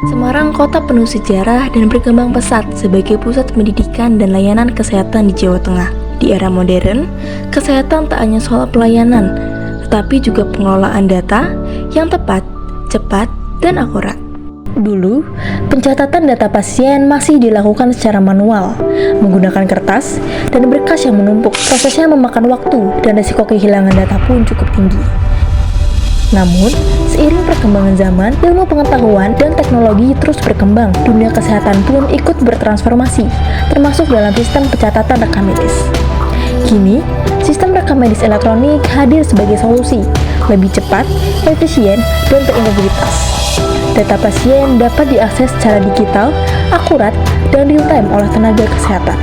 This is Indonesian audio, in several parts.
Semarang kota penuh sejarah dan berkembang pesat sebagai pusat pendidikan dan layanan kesehatan di Jawa Tengah. Di era modern, kesehatan tak hanya soal pelayanan, tetapi juga pengelolaan data yang tepat, cepat, dan akurat. Dulu, pencatatan data pasien masih dilakukan secara manual, menggunakan kertas dan berkas yang menumpuk. Prosesnya memakan waktu dan risiko kehilangan data pun cukup tinggi. Namun, seiring perkembangan zaman, ilmu pengetahuan dan teknologi terus berkembang. Dunia kesehatan pun ikut bertransformasi, termasuk dalam sistem pencatatan rekam medis. Kini, sistem rekam medis elektronik hadir sebagai solusi, lebih cepat, efisien, dan berintegritas. Data pasien dapat diakses secara digital, akurat, dan real-time oleh tenaga kesehatan.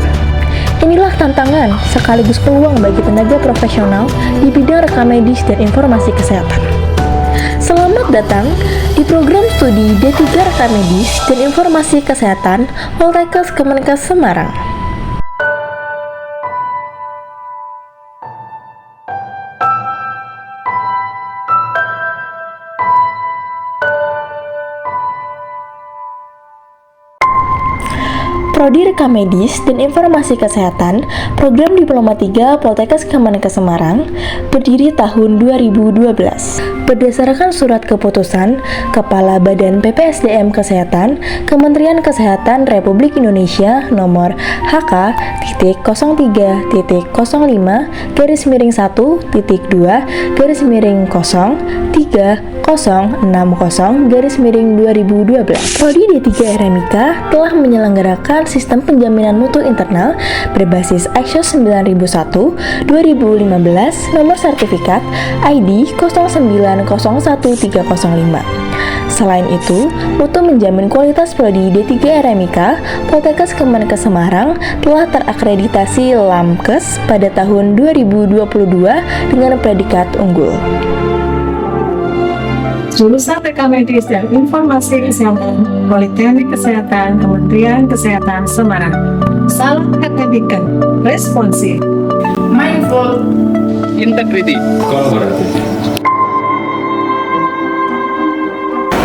Inilah tantangan sekaligus peluang bagi tenaga profesional di bidang rekam medis dan informasi kesehatan. Selamat datang di program studi D3 Rekam Medis dan Informasi Kesehatan Poltekkes Kemenkes Semarang. Prodi Rekam Medis dan Informasi Kesehatan Program Diploma 3 Poltekkes Kemenkes Semarang berdiri tahun 2012. Berdasarkan surat keputusan Kepala Badan PPSDM Kesehatan Kementerian Kesehatan Republik Indonesia nomor HK-13-01-1-03060/2012. Prodi D3 RMIK telah menyelenggarakan sistem penjaminan mutu internal berbasis ISO 9001 2015 nomor sertifikat ID 09011305. Selain itu, mutu menjamin kualitas prodi D3 RMIK Poltekkes Kemenkes Semarang telah terakreditasi LAMKES pada tahun 2022 dengan predikat unggul. Jurusan Rekam Medis dan Informasi Kesehatan Politeknik Kesehatan Kementerian Kesehatan Semarang. Salam akademika, responsif, mindful, integrity, kolaboratif.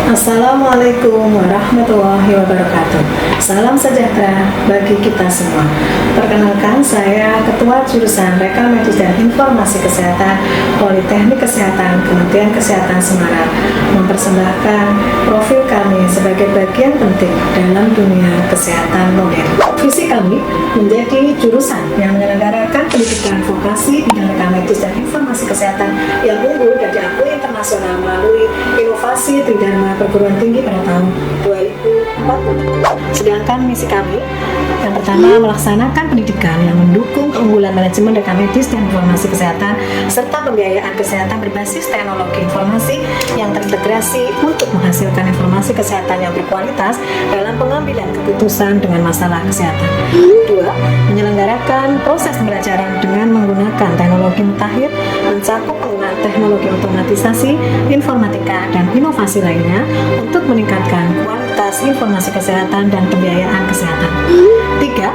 Assalamualaikum warahmatullahi wabarakatuh. Salam sejahtera bagi kita semua. Perkenalkan, saya Ketua Jurusan Rekam Medis dan Informasi Kesehatan Politeknik Kesehatan Kementerian Kesehatan Semarang mempersembahkan profil kami sebagai bagian penting dalam dunia kesehatan modern. Visi kami menjadi jurusan yang menyelenggarakan pendidikan vokasi bidang rekam medis dan informasi kesehatan yang unggul dan diakui internasional melalui inovasi Tridharma perguruan tinggi pada tahun 2040. Sedangkan misi kami yang pertama, melaksanakan pendidikan yang mendukung keunggulan manajemen rekam medis dan informasi kesehatan serta pembiayaan kesehatan berbasis teknologi informasi yang terintegrasi untuk menghasilkan informasi kesehatan yang berkualitas dalam pengambilan keputusan dengan masalah kesehatan. Dua, menyelenggarakan proses pembelajaran dengan menggunakan teknologi mutakhir mencakup penggunaan teknologi otomatisasi, informatika, dan inovasi lainnya untuk meningkatkan kualitas informasi kesehatan dan pembiayaan kesehatan. Tiga,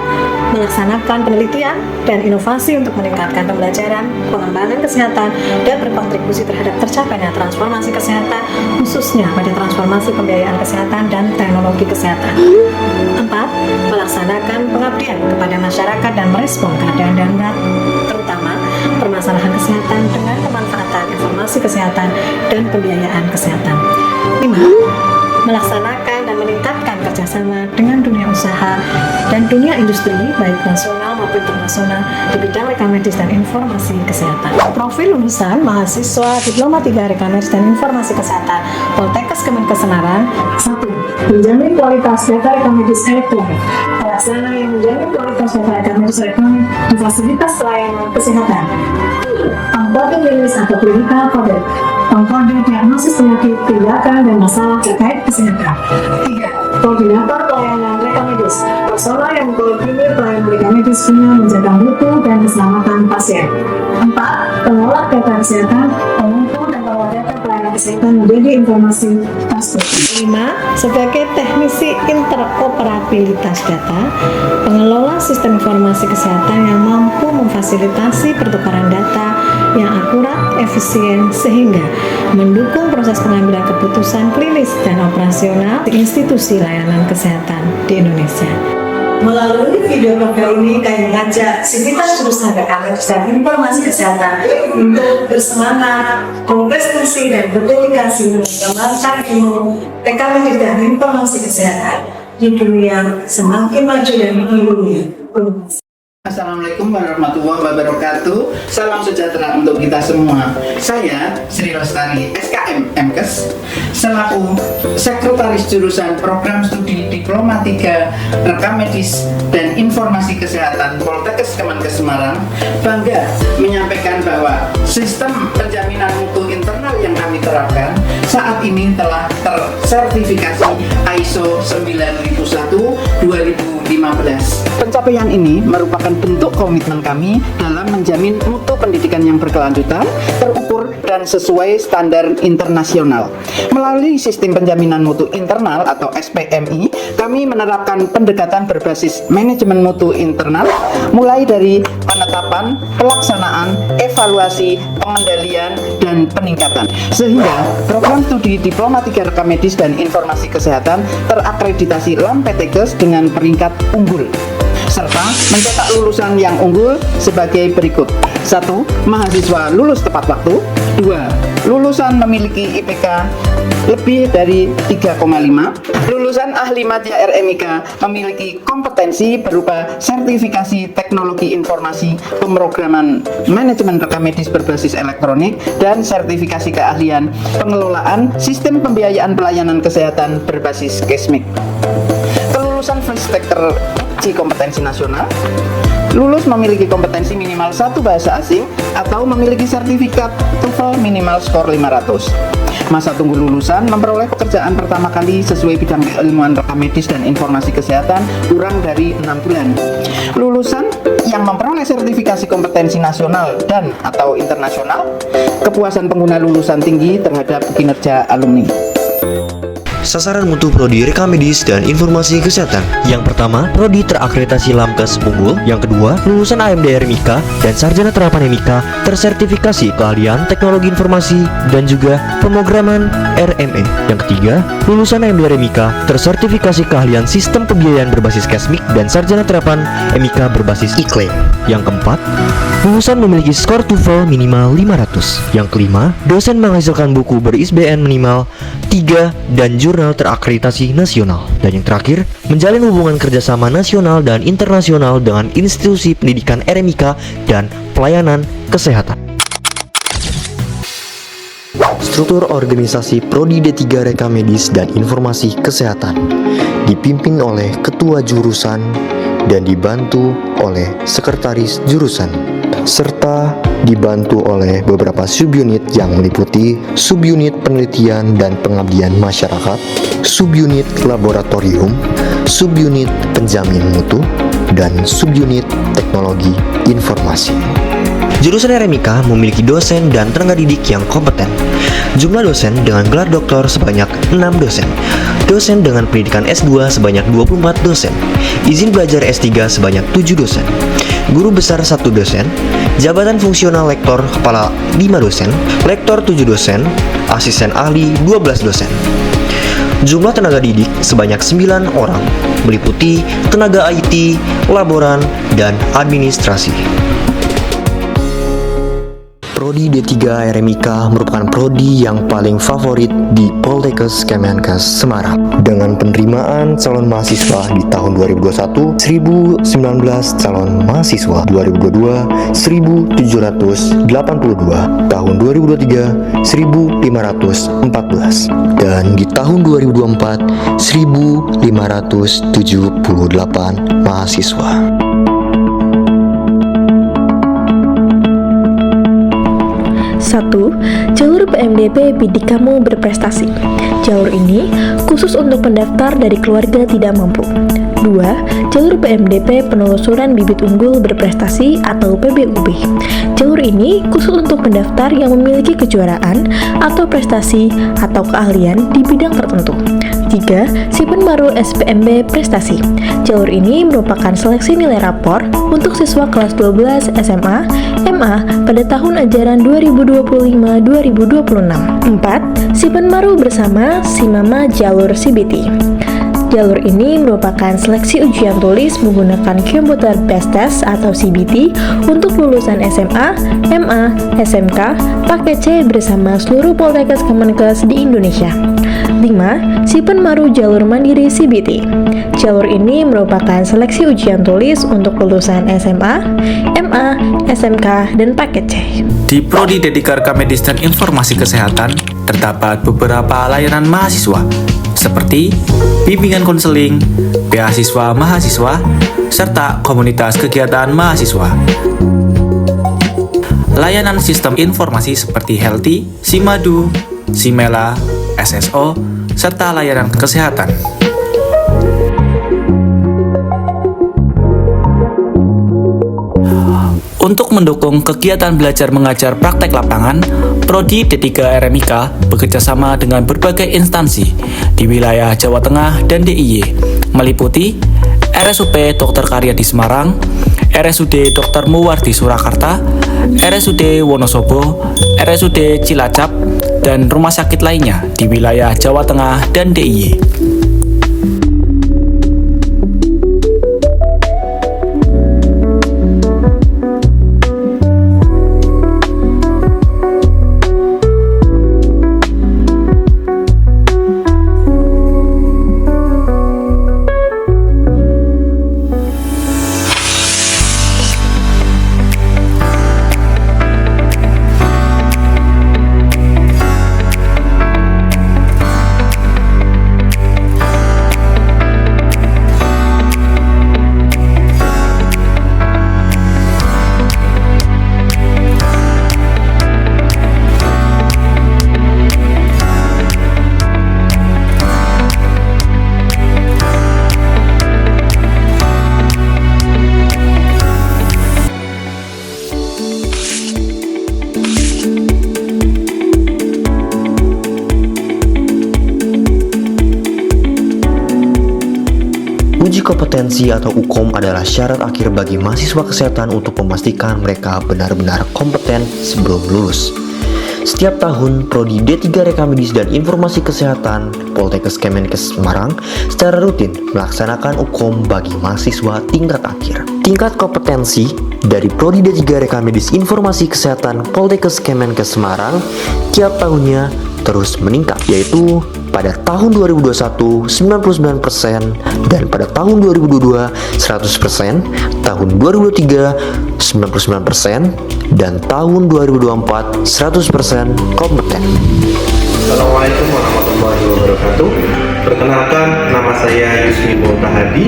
melaksanakan penelitian dan inovasi untuk meningkatkan pembelajaran, pengembangan kesehatan, dan berkontribusi terhadap tercapainya transformasi kesehatan, khususnya pada transformasi pembiayaan kesehatan dan teknologi kesehatan. Empat, melaksanakan pengabdian kepada masyarakat dan merespon keadaan darurat, terutama permasalahan kesehatan dengan pemanfaatan informasi kesehatan dan pembiayaan kesehatan. Lima, melaksanakan dan meningkatkan kerjasama dengan dunia usaha dan dunia industri baik nasional maupun internasional di bidang rekam medis dan informasi kesehatan. Profil lulusan mahasiswa Diploma 3 Rekam Medis dan Informasi Kesehatan Poltekkes Kemenkes Semarang. 1. Menjamin kualitas data rekam medis elektronik. Pelaksana yang menjamin kualitas data rekam medis elektronik di fasilitas pelayanan kesehatan. Pengkode klinis atau clinical code. Pengkode diagnosis penyakit, tindakan, dan masalah terkait kesehatan. 3. Koordinator pelayanan rekam medis. Personal yang mengkoordinir pelayanan rekam medis guna menjaga mutu dan keselamatan pasien. 4. Pengolah data kesehatan, pengumpul dan pengolah data pelayanan kesehatan menjadi informasi terstruktur. 5. Sebagai teknisi interoperabilitas data, pengelola sistem informasi kesehatan yang mampu memfasilitasi pertukaran data yang akurat, efisien, sehingga mendukung proses pengambilan keputusan klinis dan operasi nasional di institusi layanan kesehatan di Indonesia. Melalui video profil ini kami mengajak sivitas jurusan Rekamedis dan Informasi Kesehatan untuk bersemangat, berprestasi dan berdedikasi mengembangkan ilmu Rekamedis dan Informasi Kesehatan di dunia semakin maju dan menggulung. Assalamualaikum warahmatullahi wabarakatuh. Salam sejahtera untuk kita semua. Saya Sri Lestari, SKM MKes, selaku Sekretaris Jurusan Program Studi Diploma 3 Rekamedis dan Informasi Kesehatan Poltekkes Kemenkes Semarang, bangga menyampaikan bahwa sistem penjaminan mutu internal yang kami terapkan saat ini telah tersertifikasi ISO 9001-2015. Pencapaian ini merupakan bentuk komitmen kami dalam menjamin mutu pendidikan yang berkelanjutan, terukur, dan sesuai standar internasional. Melalui sistem penjaminan mutu internal atau SPMI, kami menerapkan pendekatan berbasis manajemen mutu internal, mulai dari penetapan, pelaksanaan, evaluasi, pengendalian, dan peningkatan. Sehingga program studi Diploma 3 Rekamedis dan Informasi Kesehatan terakreditasi LAMPTKes dengan peringkat unggul, serta mencetak lulusan yang unggul sebagai berikut. 1. Mahasiswa lulus tepat waktu. 2. Lulusan memiliki IPK lebih dari 3,5. Lulusan ahli media RMIK memiliki kompetensi berupa sertifikasi teknologi informasi pemrograman manajemen rekamedis berbasis elektronik dan sertifikasi keahlian pengelolaan sistem pembiayaan pelayanan kesehatan berbasis Kesmik. Kelulusan First Sector uji kompetensi nasional, lulus memiliki kompetensi minimal 1 bahasa asing atau memiliki sertifikat TOEFL minimal skor 500. Masa tunggu lulusan memperoleh pekerjaan pertama kali sesuai bidang keilmuan rekamedis dan informasi kesehatan kurang dari 6 bulan. Lulusan yang memperoleh sertifikasi kompetensi nasional dan atau internasional, kepuasan pengguna lulusan tinggi terhadap kinerja alumni. Sasaran mutu prodi Rekamedis dan Informasi Kesehatan. Yang pertama, prodi terakreditasi LAMKes unggul. Yang kedua, lulusan AMD RMIK dan sarjana terapan MIK tersertifikasi keahlian teknologi informasi dan juga pemrograman RME. Yang ketiga, lulusan AMD RMIK tersertifikasi keahlian sistem pembiayaan berbasis Kesmik dan sarjana terapan MIK berbasis IKLE. Yang keempat, lulusan memiliki skor TOEFL minimal 500. Yang kelima, dosen menghasilkan buku ber-ISBN minimal 3 dan jurnal terakreditasi nasional. Dan yang terakhir, menjalin hubungan kerjasama nasional dan internasional dengan institusi pendidikan RMIK dan pelayanan kesehatan. Struktur organisasi Prodi D3 Rekamedis dan Informasi Kesehatan dipimpin oleh ketua jurusan dan dibantu oleh sekretaris jurusan, serta dibantu oleh beberapa subunit yang meliputi subunit penelitian dan pengabdian masyarakat, subunit laboratorium, subunit penjamin mutu, dan subunit teknologi informasi. Jurusan RMIK memiliki dosen dan tenaga didik yang kompeten. Jumlah dosen dengan gelar doktor sebanyak 6 dosen. Dosen dengan pendidikan S2 sebanyak 24 dosen. Izin belajar S3 sebanyak 7 dosen. Guru besar 1 dosen. Jabatan fungsional lektor kepala 5 dosen. Lektor 7 dosen. Asisten ahli 12 dosen. Jumlah tenaga didik sebanyak 9 orang, meliputi tenaga IT, laboran, dan administrasi. Prodi D3 RMIK merupakan prodi yang paling favorit di Poltekkes Kemenkes Semarang. Dengan penerimaan calon mahasiswa di tahun 2021, 1019 calon mahasiswa, 2022, 1782, tahun 2023, 1514, dan di tahun 2024, 1578 mahasiswa. 1. Jalur PMDP Bidik Kamu Berprestasi. Jalur ini khusus untuk pendaftar dari keluarga tidak mampu. 2. Jalur PMDP Penelusuran Bibit Unggul Berprestasi atau PBUB. Jalur ini khusus untuk pendaftar yang memiliki kejuaraan atau prestasi atau keahlian di bidang tertentu. 3. Simpen Baru SPMB Prestasi. Jalur ini merupakan seleksi nilai rapor untuk siswa kelas 12 SMA, SMA pada tahun ajaran 2025-2026. 4. Sipenmaru bersama Simama Jalur CBT. Jalur ini merupakan seleksi ujian tulis menggunakan Computer Based Test atau CBT untuk lulusan SMA, MA, SMK, paket C bersama seluruh Poltekkes Kemenkes di Indonesia. 5. Sipenmaru Jalur Mandiri CBT. Jalur ini merupakan seleksi ujian tulis untuk lulusan SMA, MA, SMK, dan paket C. Di Prodi Dedika Rekamedis dan Informasi Kesehatan terdapat beberapa layanan mahasiswa seperti bimbingan konseling, beasiswa mahasiswa, serta komunitas kegiatan mahasiswa. Layanan sistem informasi seperti Healthy, Simadu, Simela, SSO, serta layanan kesehatan. Untuk mendukung kegiatan belajar mengajar praktek lapangan, Prodi D3 RMIK bekerjasama dengan berbagai instansi di wilayah Jawa Tengah dan DIY, meliputi RSUP Dr. Karyadi Semarang, RSUD Dr. Muwardi Surakarta, RSUD Wonosobo, RSUD Cilacap, dan rumah sakit lainnya di wilayah Jawa Tengah dan DIY. Uji kompetensi atau UKOM adalah syarat akhir bagi mahasiswa kesehatan untuk memastikan mereka benar-benar kompeten sebelum lulus. Setiap tahun, Prodi D3 Rekamedis dan Informasi Kesehatan Poltekkes Kemenkes Semarang secara rutin melaksanakan UKOM bagi mahasiswa tingkat akhir. Tingkat kompetensi dari Prodi D3 Rekamedis Informasi Kesehatan Poltekkes Kemenkes Semarang tiap tahunnya terus meningkat, yaitu pada tahun 2021 99% dan pada tahun 2022 100%, tahun 2023 99% dan tahun 2024 100% kompeten. Assalamualaikum warahmatullahi wabarakatuh. Perkenalkan, nama saya Yusmi Muntahadi.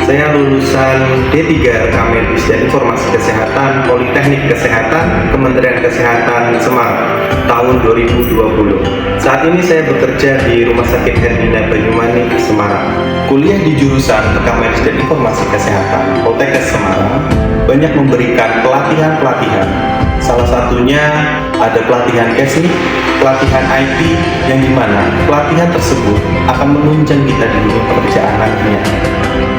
Saya lulusan D3 Rekamedis dan Informasi Kesehatan Politeknik Kesehatan Kementerian Kesehatan Semarang tahun 2020. Saat ini saya bekerja di Rumah Sakit Hermina Banyumanik Semarang. Kuliah di jurusan Rekamedis dan Informasi Kesehatan Poltekkes Semarang banyak memberikan pelatihan-pelatihan. Salah satunya ada pelatihan KESNI, pelatihan IT, yang dimana pelatihan tersebut akan menunjang kita di dunia pekerjaan nantinya.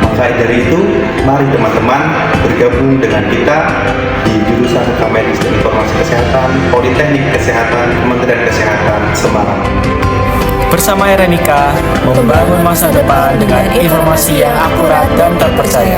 Maka dari itu, mari teman-teman bergabung dengan kita di jurusan Rekamedis dan Informasi Kesehatan Politeknik Kesehatan Kementerian Kesehatan Semarang. Bersama RMIK, membangun masa depan dengan informasi yang akurat dan terpercaya.